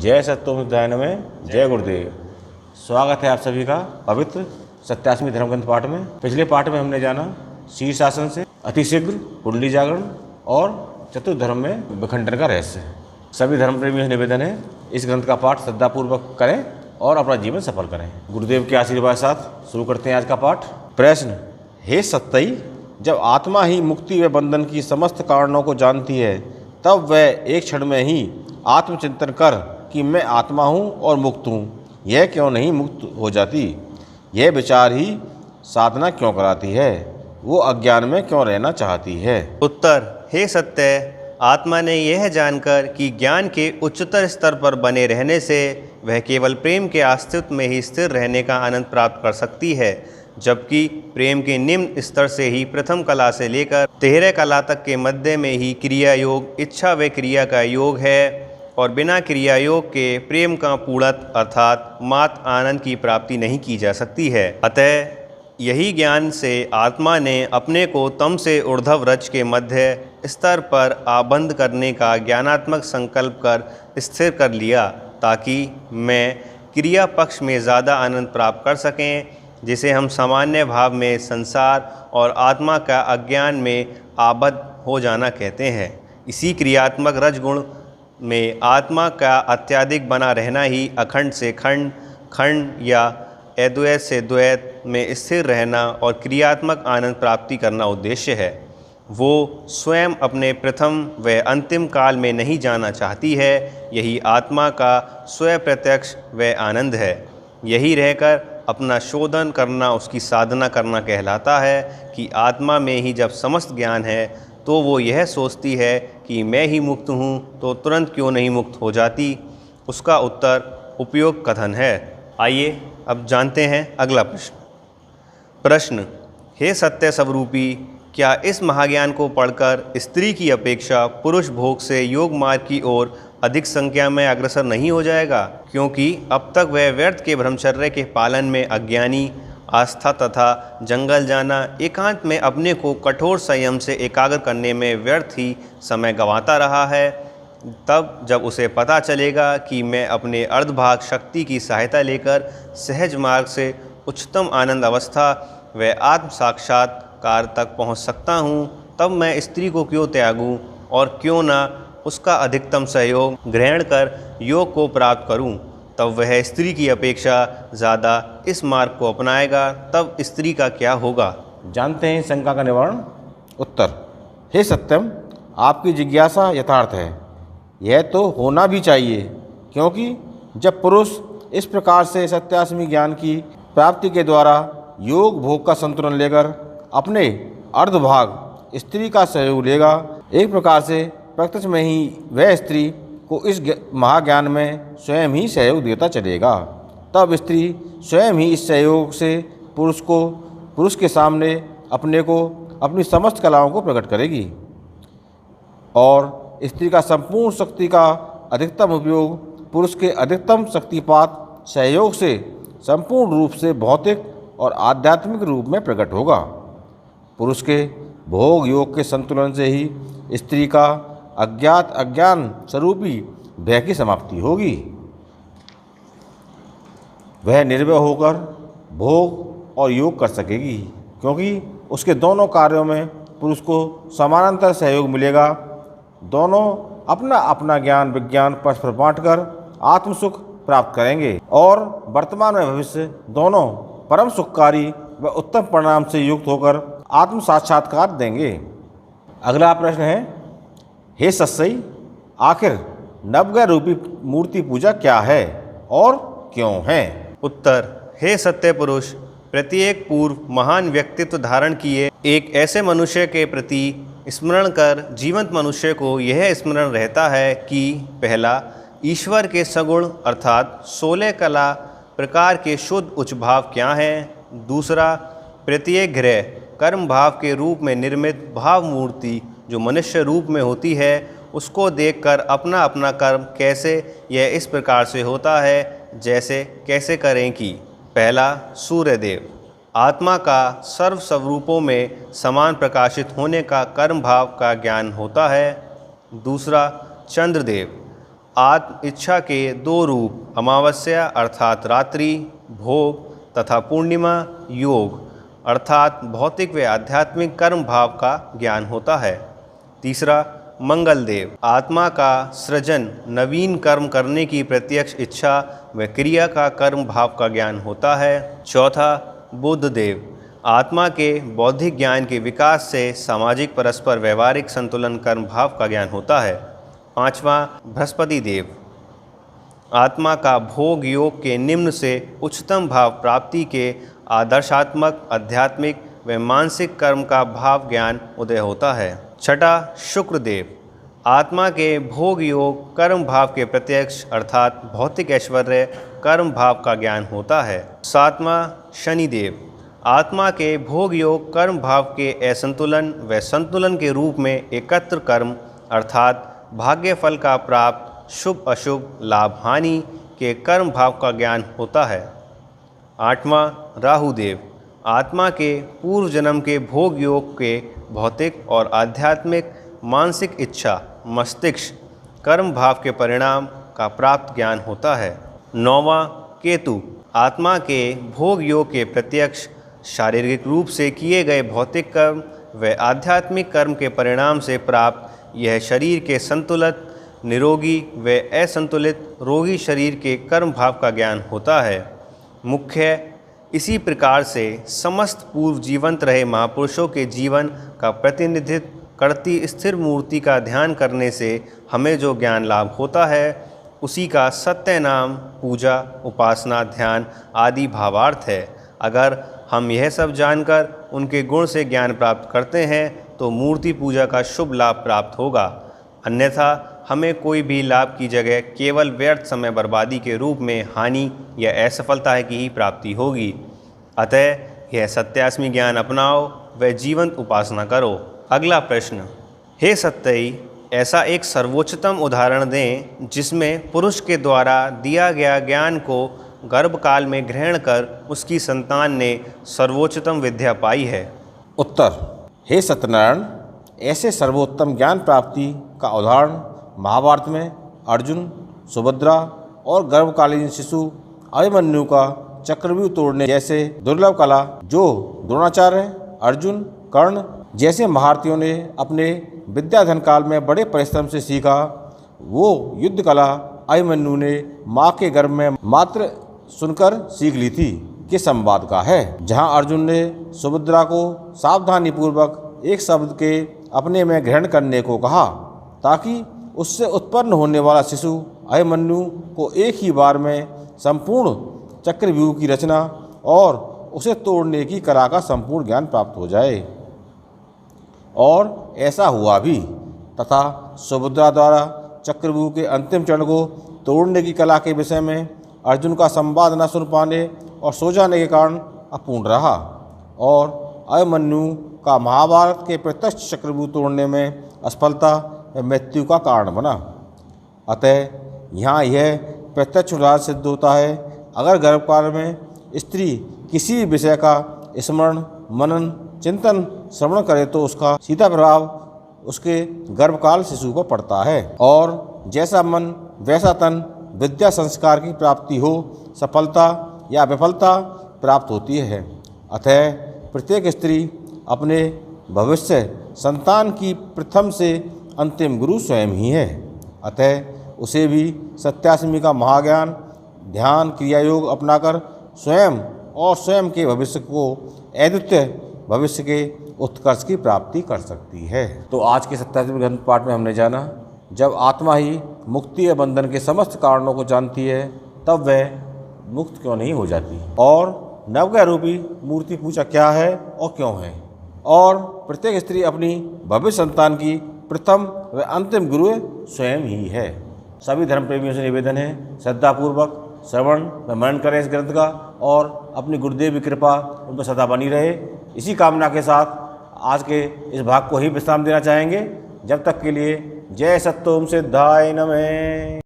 जय सत्योम अध्याय में जय गुरुदेव। स्वागत है आप सभी का पवित्र 87वें धर्मग्रंथ पाठ में। पिछले पाठ में हमने जाना शीर्षासन से अतिशीघ्र कुंडली जागरण और चतुर्थ धर्म में विखंडन का रहस्य। सभी धर्म प्रेमियों से निवेदन है इस ग्रंथ का पाठ श्रद्धापूर्वक करें और अपना जीवन सफल करें। गुरुदेव के आशीर्वाद साथ शुरू करते हैं आज का पाठ। प्रश्न, हे सत्तई, जब आत्मा ही मुक्ति व बंधन की समस्त कारणों को जानती है तब वह एक क्षण में ही आत्मचिंतन कर कि मैं आत्मा हूँ और मुक्त हूँ, यह क्यों नहीं मुक्त हो जाती? यह विचार ही साधना क्यों कराती है? वो अज्ञान में क्यों रहना चाहती है? उत्तर, हे सत्य, आत्मा ने यह जानकर कि ज्ञान के उच्चतर स्तर पर बने रहने से वह केवल प्रेम के अस्तित्व में ही स्थिर रहने का आनंद प्राप्त कर सकती है, जबकि प्रेम के निम्न स्तर से ही प्रथम कला से लेकर 13 कला तक के मध्य में ही क्रिया योग इच्छा व क्रिया का योग है और बिना क्रिया योग के प्रेम का पूर्णत अर्थात मात आनंद की प्राप्ति नहीं की जा सकती है। अतः यही ज्ञान से आत्मा ने अपने को तम से ऊर्ध्व रज के मध्य स्तर पर आबंध करने का ज्ञानात्मक संकल्प कर स्थिर कर लिया, ताकि मैं क्रिया पक्ष में ज़्यादा आनंद प्राप्त कर सकें, जिसे हम सामान्य भाव में संसार और आत्मा का अज्ञान में आबद्ध हो जाना कहते हैं। इसी क्रियात्मक रजगुण में आत्मा का अत्यधिक बना रहना ही अखंड से खंड, खंड या अद्वैत से द्वैत में स्थिर रहना और क्रियात्मक आनंद प्राप्ति करना उद्देश्य है। वो स्वयं अपने प्रथम व अंतिम काल में नहीं जाना चाहती है। यही आत्मा का स्वयं प्रत्यक्ष व आनंद है। यही रहकर अपना शोधन करना उसकी साधना करना कहलाता है कि आत्मा में ही जब समस्त ज्ञान है तो वो यह सोचती है कि मैं ही मुक्त हूँ, तो तुरंत क्यों नहीं मुक्त हो जाती? उसका उत्तर उपयोग कथन है। आइए अब जानते हैं अगला प्रश्न, हे सत्य स्वरूपी, क्या इस महाज्ञान को पढ़कर स्त्री की अपेक्षा पुरुष भोग से योग मार्ग की ओर अधिक संख्या में अग्रसर नहीं हो जाएगा? क्योंकि अब तक वह व्यर्थ के ब्रह्मचर्य के पालन में अज्ञानी, आस्था तथा जंगल जाना, एकांत में अपने को कठोर संयम से एकाग्र करने में व्यर्थ ही समय गंवाता रहा है। तब जब उसे पता चलेगा कि मैं अपने अर्धभाग शक्ति की सहायता लेकर सहज मार्ग से उच्चतम आनंद अवस्था व आत्म साक्षात्कार तक पहुँच सकता हूँ, तब मैं स्त्री को क्यों त्यागूँ और क्यों ना उसका अधिकतम सहयोग ग्रहण कर योग को प्राप्त करूं? तब वह स्त्री की अपेक्षा ज़्यादा इस मार्ग को अपनाएगा, तब स्त्री का क्या होगा? जानते हैं शंका का निवारण। उत्तर, हे सत्यम, आपकी जिज्ञासा यथार्थ है। यह तो होना भी चाहिए, क्योंकि जब पुरुष इस प्रकार से सत्यास्मी ज्ञान की प्राप्ति के द्वारा योग भोग का संतुलन लेकर अपने अर्धभाग स्त्री का सहयोग लेगा, एक प्रकार से प्रत्यक्ष में ही वह स्त्री को इस महाज्ञान में स्वयं ही सहयोग देता चलेगा। तब स्त्री स्वयं ही इस सहयोग से पुरुष के सामने अपने को अपनी समस्त कलाओं को प्रकट करेगी और स्त्री का संपूर्ण शक्ति का अधिकतम उपयोग पुरुष के अधिकतम शक्तिपात सहयोग से संपूर्ण रूप से भौतिक और आध्यात्मिक रूप में प्रकट होगा। पुरुष के भोग योग के संतुलन से ही स्त्री का अज्ञात अज्ञान स्वरूपी भय की समाप्ति होगी। वह निर्भय होकर भोग और योग कर सकेगी, क्योंकि उसके दोनों कार्यों में पुरुष को समानांतर सहयोग मिलेगा। दोनों अपना अपना ज्ञान विज्ञान परस्पर बांटकर आत्मसुख प्राप्त करेंगे और वर्तमान में भविष्य दोनों परम सुखकारी व उत्तम परिणाम से युक्त होकर आत्म साक्षात्कार देंगे। अगला प्रश्न है, हे सत्सई, आखिर नवग्रह रूपी मूर्ति पूजा क्या है और क्यों है? उत्तर, हे सत्य पुरुष, प्रत्येक पूर्व महान व्यक्तित्व धारण किए एक ऐसे मनुष्य के प्रति स्मरण कर जीवंत मनुष्य को यह स्मरण रहता है कि पहला, ईश्वर के सगुण अर्थात 16 कला प्रकार के शुद्ध उच्च भाव क्या हैं। दूसरा, प्रत्येक ग्रह कर्म भाव के रूप में निर्मित भाव मूर्ति जो मनुष्य रूप में होती है, उसको देखकर अपना अपना कर्म कैसे यह इस प्रकार से होता है, जैसे कैसे करें कि पहला, सूर्यदेव, आत्मा का सर्व स्वरूपों में समान प्रकाशित होने का कर्म भाव का ज्ञान होता है। दूसरा, चंद्रदेव, आत्म इच्छा के दो रूप अमावस्या अर्थात रात्रि भोग तथा पूर्णिमा योग अर्थात भौतिक व आध्यात्मिक कर्म भाव का ज्ञान होता है। तीसरा, मंगल देव, आत्मा का सृजन नवीन कर्म करने की प्रत्यक्ष इच्छा व क्रिया का कर्म भाव का ज्ञान होता है। चौथा, बुद्ध देव, आत्मा के बौद्धिक ज्ञान के विकास से सामाजिक परस्पर व्यवहारिक संतुलन कर्म भाव का ज्ञान होता है। पांचवा, बृहस्पति देव, आत्मा का भोग योग के निम्न से उच्चतम भाव प्राप्ति के आदर्शात्मक आध्यात्मिक व मानसिक कर्म का भाव ज्ञान उदय होता है। छठा, शुक्रदेव, आत्मा के भोग योग कर्म भाव के प्रत्यक्ष अर्थात भौतिक ऐश्वर्य कर्म भाव का ज्ञान होता है। सातवां, शनिदेव, आत्मा के भोग योग कर्म भाव के असंतुलन व संतुलन के रूप में एकत्र कर्म अर्थात भाग्य फल का प्राप्त शुभ अशुभ लाभ हानि के कर्म भाव का ज्ञान होता है। आठवां, राहुदेव, आत्मा के पूर्व जन्म के भोग योग के भौतिक और आध्यात्मिक मानसिक इच्छा मस्तिष्क कर्म भाव के परिणाम का प्राप्त ज्ञान होता है। नौवां, केतु, आत्मा के भोग योग के प्रत्यक्ष शारीरिक रूप से किए गए भौतिक कर्म व आध्यात्मिक कर्म के परिणाम से प्राप्त यह शरीर के संतुलित निरोगी व असंतुलित रोगी शरीर के कर्म भाव का ज्ञान होता है। मुख्य इसी प्रकार से समस्त पूर्व जीवंत रहे महापुरुषों के जीवन का प्रतिनिधित्व करती स्थिर मूर्ति का ध्यान करने से हमें जो ज्ञान लाभ होता है उसी का सत्य नाम पूजा उपासना ध्यान आदि भावार्थ है। अगर हम यह सब जानकर उनके गुण से ज्ञान प्राप्त करते हैं तो मूर्ति पूजा का शुभ लाभ प्राप्त होगा, अन्यथा हमें कोई भी लाभ की जगह केवल व्यर्थ समय बर्बादी के रूप में हानि या असफलता की ही प्राप्ति होगी। अतः यह सत्यास्मी ज्ञान अपनाओ व जीवंत उपासना करो। अगला प्रश्न, हे सत्यई, ऐसा एक सर्वोच्चतम उदाहरण दें जिसमें पुरुष के द्वारा दिया गया ज्ञान को गर्भकाल में ग्रहण कर उसकी संतान ने सर्वोच्चतम विद्या पाई है। उत्तर, हे सत्यनारायण, ऐसे सर्वोत्तम ज्ञान प्राप्ति का उदाहरण महाभारत में अर्जुन, सुभद्रा और गर्भकालीन शिशु अभिमन्यु का चक्रव्यूह तोड़ने जैसे दुर्लभ कला जो द्रोणाचार्य, अर्जुन, कर्ण जैसे महारथियों ने अपने विद्याधन काल में बड़े परिश्रम से सीखा, वो युद्ध कला अभिमन्यु ने माँ के गर्भ में मात्र सुनकर सीख ली थी कि संवाद का है। जहाँ अर्जुन ने सुभद्रा को सावधानी पूर्वक एक शब्द के अपने में ग्रहण करने को कहा ताकि उससे उत्पन्न होने वाला शिशु अभिमन्यु को एक ही बार में संपूर्ण चक्रव्यूह की रचना और उसे तोड़ने की कला का संपूर्ण ज्ञान प्राप्त हो जाए। और ऐसा हुआ भी, तथा सुभद्रा द्वारा चक्रव्यूह के अंतिम चरण को तोड़ने की कला के विषय में अर्जुन का संवाद न सुन पाने और सो जाने के कारण अपूर्ण रहा और अभिमन्यु का महाभारत के प्रत्यक्ष चक्रव्यूह तोड़ने में असफलता व मृत्यु का कारण बना। अतः यहाँ यह प्रत्यक्ष उदाहरण सिद्ध होता है, अगर गर्भकाल में स्त्री किसी भी विषय का स्मरण मनन चिंतन श्रवण करे तो उसका सीधा प्रभाव उसके गर्भकाल शिशु पर पड़ता है और जैसा मन वैसा तन विद्या संस्कार की प्राप्ति हो सफलता या विफलता प्राप्त होती है। अतः प्रत्येक स्त्री अपने भविष्य संतान की प्रथम से अंतिम गुरु स्वयं ही है। अतः उसे भी सत्यास्मी का महाज्ञान ध्यान क्रिया योग अपनाकर स्वयं और स्वयं के भविष्य को अद्वितीय भविष्य के उत्कर्ष की प्राप्ति कर सकती है। तो आज के सत्यास्मी ग्रंथ पाठ में हमने जाना, जब आत्मा ही मुक्ति या बंधन के समस्त कारणों को जानती है तब वह मुक्त क्यों नहीं हो जाती, और नवग्रह रूपी मूर्ति पूजा क्या है और क्यों है, और प्रत्येक स्त्री अपनी भविष्य संतान की प्रथम व अंतिम गुरु स्वयं ही है। सभी धर्म प्रेमियों से निवेदन है श्रद्धापूर्वक श्रवण व मनन करें इस ग्रंथ का और अपनी गुरुदेव की कृपा उन पर सदा बनी रहे। इसी कामना के साथ आज के इस भाग को ही विश्राम देना चाहेंगे। जब तक के लिए जय सत्तोम सिद्धाय नमः।